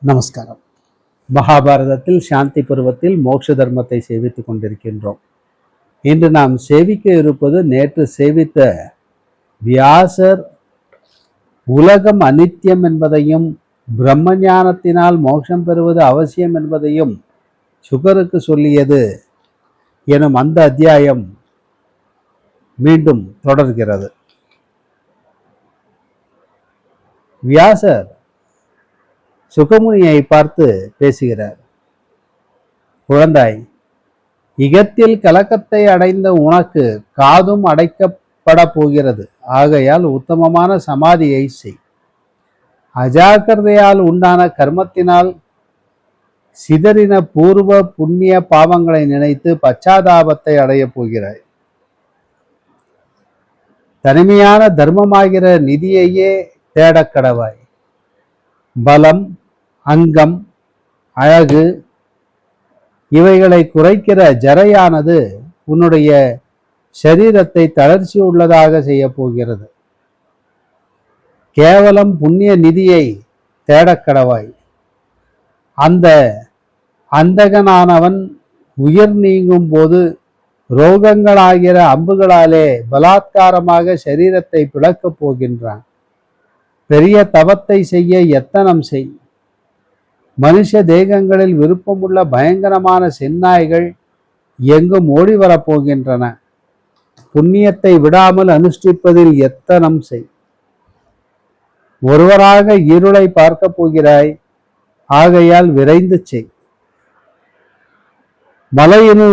நமஸ்காரம். மகாபாரதத்தில் சாந்தி பருவத்தில் மோட்ச தர்மத்தை சேவித்துக் கொண்டிருக்கின்றோம். இன்று நாம் சேவிக்க இருப்பது நேற்று சேவித்த வியாசர் உலகம் அனித்தியம் என்பதையும் பிரம்ம ஞானத்தினால் மோட்சம் பெறுவது அவசியம் என்பதையும் சுகருக்கு சொல்லியது எனும் அந்த அத்தியாயம் மீண்டும் தொடர்கிறது. வியாசர் சுகமுனியை பார்த்து பேசுகிறார். குழந்தாய், இகத்தில் கலக்கத்தை அடைந்த உனக்கு காதும் அடைக்கப்பட போகிறது. ஆகையால் உத்தமமான சமாதியை செய். அஜாக்கிரதையால் உண்டான கர்மத்தினால் சிதறின பூர்வ புண்ணிய பாவங்களை நினைத்து பச்சாதாபத்தை அடையப் போகிறாய். தனிமையான தர்மமாகிற நிதியையே தேடக்கடவாய். பலம், அங்கம், அழகு இவைகளை குறைக்கிற ஜரையானது உன்னுடைய சரீரத்தை தளர்ச்சி உள்ளதாக செய்ய போகிறது. கேவலம் புண்ணிய நிதியை தேடக்கடவாய். அந்த அந்தகனானவன் உயிர் நீங்கும் போது ரோகங்களாகிற அம்புகளாலே பலாத்காரமாக சரீரத்தை பிளக்கப் போகின்றான். பெரிய தவத்தை செய்ய எத்தனம் செய். மனுஷ தேகங்களில் விருப்பமுள்ள பயங்கரமான செந்நாய்கள் எங்கும் ஓடி வரப்போகின்றன. புண்ணியத்தை விடாமல் அனுஷ்டிப்பதில் எத்தனம் செய். ஒருவராக இருளை பார்க்க போகிறாய். ஆகையால் விரைந்து செய். மலையினு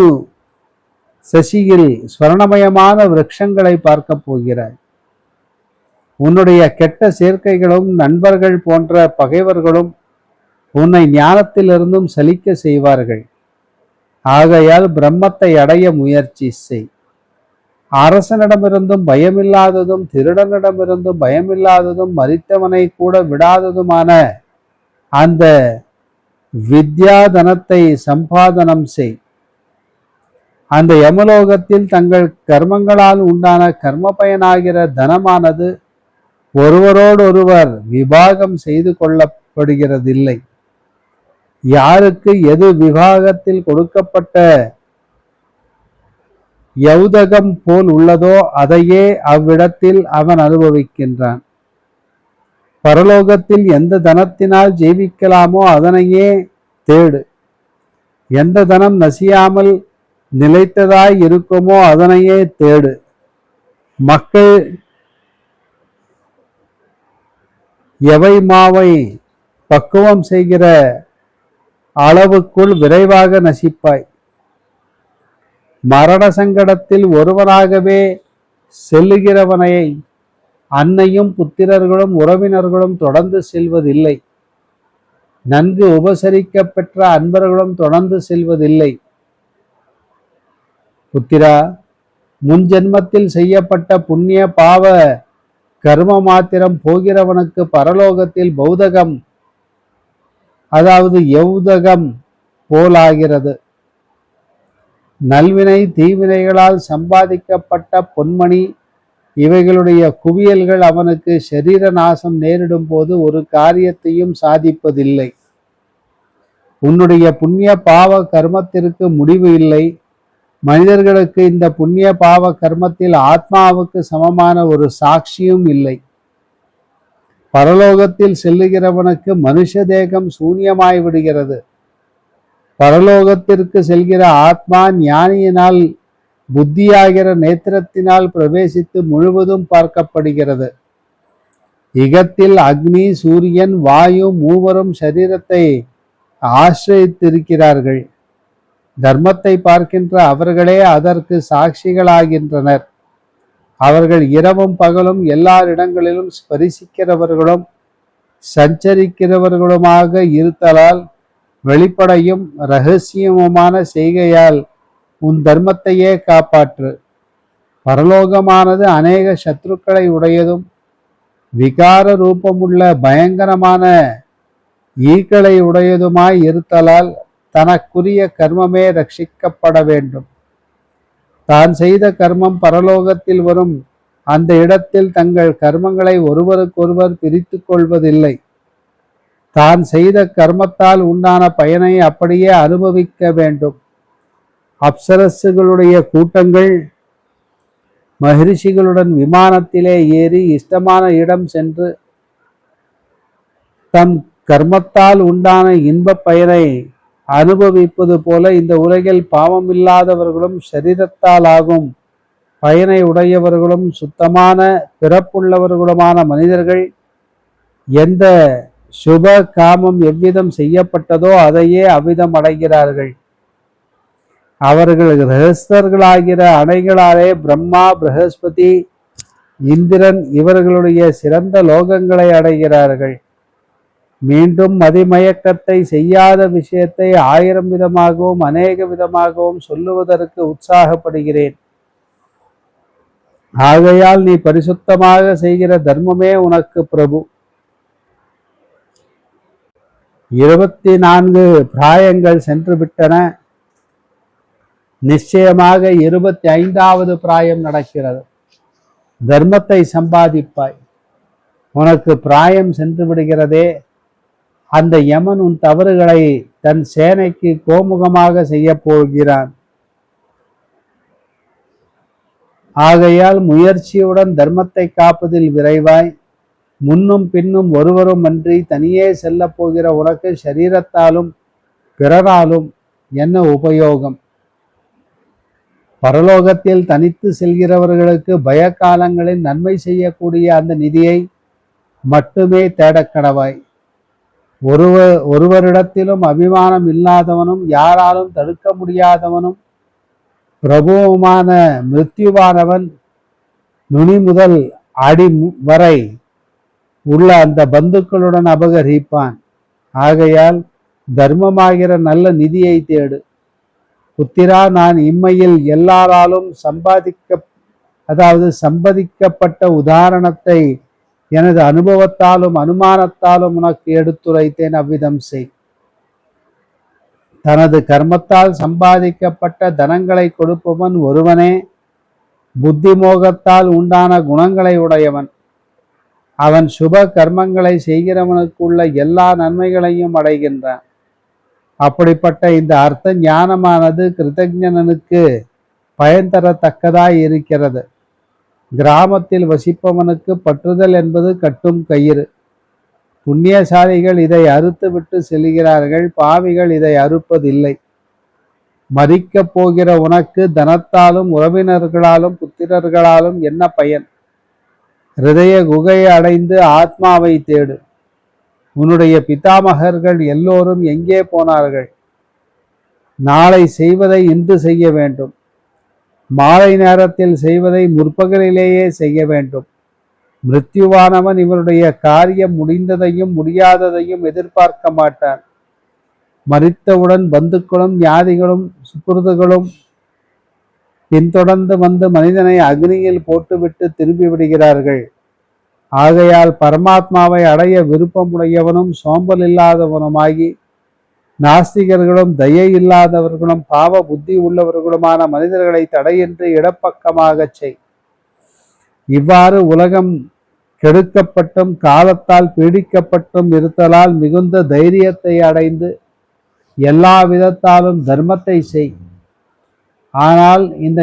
சசியில் ஸ்வர்ணமயமான விருட்சங்களை பார்க்க போகிறாய். உன்னுடைய கெட்ட சேர்க்கைகளும் நண்பர்கள் போன்ற பகைவர்களும் உன்னை ஞானத்திலிருந்தும் சலிக்க செய்வார்கள். ஆகையால் பிரம்மத்தை அடைய முயற்சி செய். அரசனிடமிருந்தும் பயமில்லாததும் திருடனிடமிருந்தும் பயமில்லாததும் மரித்தவனை கூட விடாததுமான அந்த வித்யாதனத்தை சம்பாதனம் செய். அந்த யமலோகத்தில் தங்கள் கர்மங்களால் உண்டான கர்ம பயனாகிற தனமானது ஒருவரோடொருவர் விபாகம் செய்து கொள்ளப்படுகிறதில்லை. யாருக்கு எது விபாகத்தில் கொடுக்கப்பட்ட யௌதகம் போல் உள்ளதோ அதையே அவ்விடத்தில் அவன் அனுபவிக்கின்றான். பரலோகத்தில் எந்த தனத்தினால் ஜீவிக்கலாமோ அதனையே தேடு. எந்த தனம் நசியாமல் நிலைத்ததாய் இருக்குமோ அதனையே தேடு. மக்கள் எவை மாவை பக்குவம் செய்கிற அளவுக்குள் விரைவாக நசிப்பாய். மரண சங்கடத்தில் ஒருவனாகவே செல்லுகிறவனை அன்னையும் புத்திரர்களும் உறவினர்களும் தொடர்ந்து செல்வதில்லை. நன்கு உபசரிக்க பெற்ற அன்பர்களும் தொடர்ந்து செல்வதில்லை. புத்திரா, முன்ஜென்மத்தில் செய்யப்பட்ட புண்ணிய பாவ கர்ம மாத்திரம் போகிறவனுக்கு பரலோகத்தில் பௌதகம், அதாவது யௌதகம் போலாகிறது. நல்வினை தீவினைகளால் சம்பாதிக்கப்பட்ட பொன்மணி இவைகளுடைய குவியல்கள் அவனுக்கு சரீர நாசம் நேரிடும் போது ஒரு காரியத்தையும் சாதிப்பதில்லை. உன்னுடைய புண்ணிய பாவ கர்மத்திற்கு முடிவு இல்லை. மனிதர்களுக்கு இந்த புண்ணிய பாவ கர்மத்தில் ஆத்மாவுக்கு சமமான ஒரு சாட்சியும் இல்லை. பரலோகத்தில் செல்லுகிறவனுக்கு மனுஷ தேகம் சூன்யமாய் விடுகிறது. பரலோகத்திற்கு செல்கிற ஆத்மா ஞானியினால் புத்தியாகிற நேத்திரத்தினால் பிரவேசித்து முழுவதும் பார்க்கப்படுகிறது. இகத்தில் அக்னி, சூரியன், வாயு மூவரும் சரீரத்தை ஆசிரித்திருக்கிறார்கள். தர்மத்தை பார்க்கின்ற அவர்களே அதற்கு சாட்சிகளாகின்றனர். அவர்கள் இரவும் பகலும் எல்லா இடங்களிலும் ஸ்பரிசிக்கிறவர்களும் சஞ்சரிக்கிறவர்களுமாக இருத்தலால் வெளிப்படையும் இரகசியமுமான செய்கையால் உன் தர்மத்தையே காப்பாற்று. பரலோகமானது அநேக சத்ருக்களை உடையதும் விகார ரூபமுள்ள பயங்கரமான ஈக்களை உடையதுமாய் இருத்தலால் தனக்குரிய கர்மமே ரட்சிக்கப்பட வேண்டும். தான் செய்த கர்மம் பரலோகத்தில் வரும் அந்த இடத்தில் தங்கள் கர்மங்களை ஒருவருக்கொருவர் பிரித்து கொள்வதில்லை. தான் செய்த கர்மத்தால் உண்டான பயனை அப்படியே அனுபவிக்க வேண்டும். அப்சரசுகளுடைய கூட்டங்கள் மகிழ்ச்சிகளுடன் விமானத்திலே ஏறி இஷ்டமான இடம் சென்று தம் கர்மத்தால் உண்டான இன்ப பயனை அனுபவிப்பது போல இந்த உலகில் பாவமில்லாதவர்களும் சரீரத்தால் ஆகும் பயனை உடையவர்களும் சுத்தமான பிறப்புள்ளவர்களுமான மனிதர்கள் எந்த சுப காமம் எவ்விதம் செய்யப்பட்டதோ அதையே அவ்விதம் அடைகிறார்கள். அவர்கள் கிரகஸ்தர்களாகிற அணைகளாலே பிரம்மா, பிரகஸ்பதி, இந்திரன் இவர்களுடைய சிறந்த லோகங்களை அடைகிறார்கள். மீண்டும் மதிமயக்கத்தை செய்யாத விஷயத்தை 1000 விதமாகவும் அநேக விதமாகவும் சொல்லுவதற்கு உற்சாகப்படுகிறேன். ஆகையால் நீ பரிசுத்தமாக செய்கிற தர்மமே உனக்கு பிரபு. 24 பிராயங்கள் சென்று விட்டன. நிச்சயமாக 25வது பிராயம் நடக்கிறது. தர்மத்தை சம்பாதிப்பாய். உனக்கு பிராயம் சென்று விடுகிறதே, அந்த யமன் உன் தவறுகளை தன் சேனைக்கு கோமுகமாக செய்ய போகிறான். ஆகையால் முயற்சியுடன் தர்மத்தை காப்பதில் விரைவாய். முன்னும் பின்னும் ஒருவரும் அன்றி தனியே செல்ல போகிற உனக்கு சரீரத்தாலும் பிறராலும் என்ன உபயோகம்? பரலோகத்தில் தனித்து செல்கிறவர்களுக்கு பய காலங்களில் நன்மை செய்யக்கூடிய அந்த நிதியை மட்டுமே தேடக்கடவாய். ஒருவரிடத்திலும் அபிமானம் இல்லாதவனும் யாராலும் தடுக்க முடியாதவனும் பிரபுவுமான மிருத்யுவானவன் நுனி முதல் அடி வரை உள்ள அந்த பந்துக்களுடன் அபகரிப்பான். ஆகையால் தர்மமாகிற நல்ல நிதியை தேடு. புத்திரா, நான் இம்மையில் எல்லாராலும் சம்பதிக்கப்பட்ட உதாரணத்தை எனது அனுபவத்தாலும் அனுமானத்தாலும் உனக்கு எடுத்துரைத்தேன். அவ்விதம் செய். தனது கர்மத்தால் சம்பாதிக்கப்பட்ட தனங்களை கொடுப்பவன் ஒருவனே புத்திமோகத்தால் உண்டான குணங்களை உடையவன். அவன் சுப கர்மங்களை செய்கிறவனுக்குள்ள எல்லா நன்மைகளையும் அடைகின்றான். அப்படிப்பட்ட இந்த அர்த்த ஞானமானது கிருதஜ்ஞனுக்கு பயன் தரத்தக்கதாய் இருக்கிறது. கிராமத்தில் வசிப்பவனுக்கு பற்றுதல் என்பது கட்டும் கயிறு. புண்ணியசாலிகள் இதை அறுத்து விட்டு செல்கிறார்கள், பாவிகள் இதை அறுப்பதில்லை. மரிக்கப் போகிற உனக்கு தனத்தாலும் உறவினர்களாலும் புத்திரர்களாலும் என்ன பயன்? ஹிருதய குகையை அடைந்து ஆத்மாவை தேடு. உன்னுடைய பிதாமகர்கள் எல்லோரும் எங்கே போனார்கள்? நாளை செய்வதை இன்று செய்ய வேண்டும். மாலை நேரத்தில் செய்வதை முற்பகலிலேயே செய்ய வேண்டும். மிருத்யுவானவன் இவருடைய காரியம் முடிந்ததையும் முடியாததையும் எதிர்பார்க்க மாட்டான். மரித்தவுடன் பந்துக்களும் ஞாதிகளும் சுக்குருதுகளும் பின்தொடர்ந்து வந்து மனிதனை அக்னியில் போட்டுவிட்டு திரும்பி விடுகிறார்கள். ஆகையால் பரமாத்மாவை அடைய விருப்பமுடையவனும் சோம்பல் இல்லாதவனுமாகி நாஸ்திகர்களும் தயை இல்லாதவர்களும் பாவ புத்தி உள்ளவர்களுமான மனிதர்களை தடையின்றி இடப்பக்கமாக செய். இவ்வாறு உலகம் கெடுக்கப்பட்டும் காலத்தால் பீடிக்கப்பட்டும் இருத்தலால் மிகுந்த தைரியத்தை அடைந்து எல்லா விதத்தாலும் தர்மத்தை செய். ஆனால் இந்த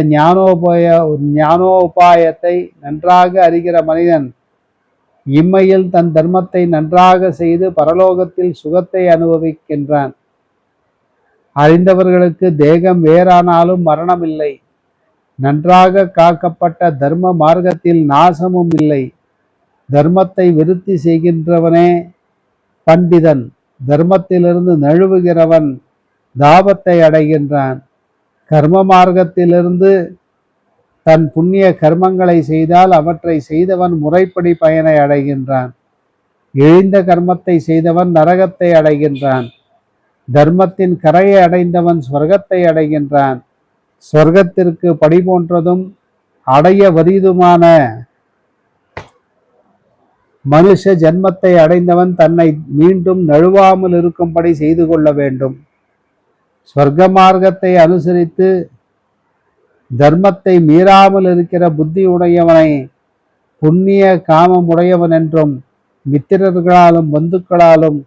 ஞானோபாயத்தை நன்றாக அறிகிற மனிதன் இம்மையில் தன் தர்மத்தை நன்றாக செய்து பரலோகத்தில் சுகத்தை அனுபவிக்கின்றான். அறிந்தவர்களுக்கு தேகம் வேறானாலும் மரணம் இல்லை. நன்றாக காக்கப்பட்ட தர்ம மார்க்கத்தில் நாசமும் இல்லை. தர்மத்தை விருத்தி செய்கின்றவனே பண்டிதன். தர்மத்திலிருந்து நழுவுகிறவன் தாபத்தை அடைகின்றான். கர்ம மார்க்கத்திலிருந்து தன் புண்ணிய கர்மங்களை செய்தால் அவற்றை செய்தவன் முறைப்படி பயனை அடைகின்றான். இழிந்த கர்மத்தை செய்தவன் நரகத்தை அடைகின்றான். தர்மத்தின் கரையை அடைந்தவன் ஸ்வர்க்கத்தை அடைகின்றான். ஸ்வர்க்கத்திற்கு படி போன்றதும் அடைய வரிதுமான மனுஷ ஜன்மத்தை அடைந்தவன் தன்னை மீண்டும் நழுவாமல் இருக்கும்படி செய்து கொள்ள வேண்டும். ஸ்வர்க்க மார்க்கத்தை அனுசரித்து தர்மத்தை மீறாமல் இருக்கிற புத்தி உடையவனை புண்ணிய காமம் உடையவன் என்றும் மித்திரர்களாலும் பந்துக்களாலும்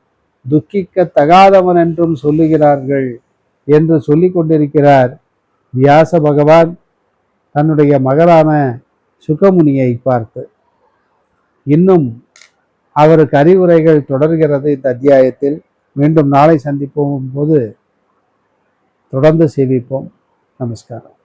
துக்கிக்க தகாதவன் என்றும் சொல்லுகிறார்கள் என்று சொல்லிக் கொண்டிருக்கிறார் வியாச பகவான் தன்னுடைய மகளான சுகமுனியை பார்த்து. இன்னும் அவருக்கு அறிவுரைகள் தொடர்கிறது இந்த அத்தியாயத்தில். மீண்டும் நாளை சந்திப்போம் போது தொடர்ந்து சேவிப்போம். நமஸ்காரம்.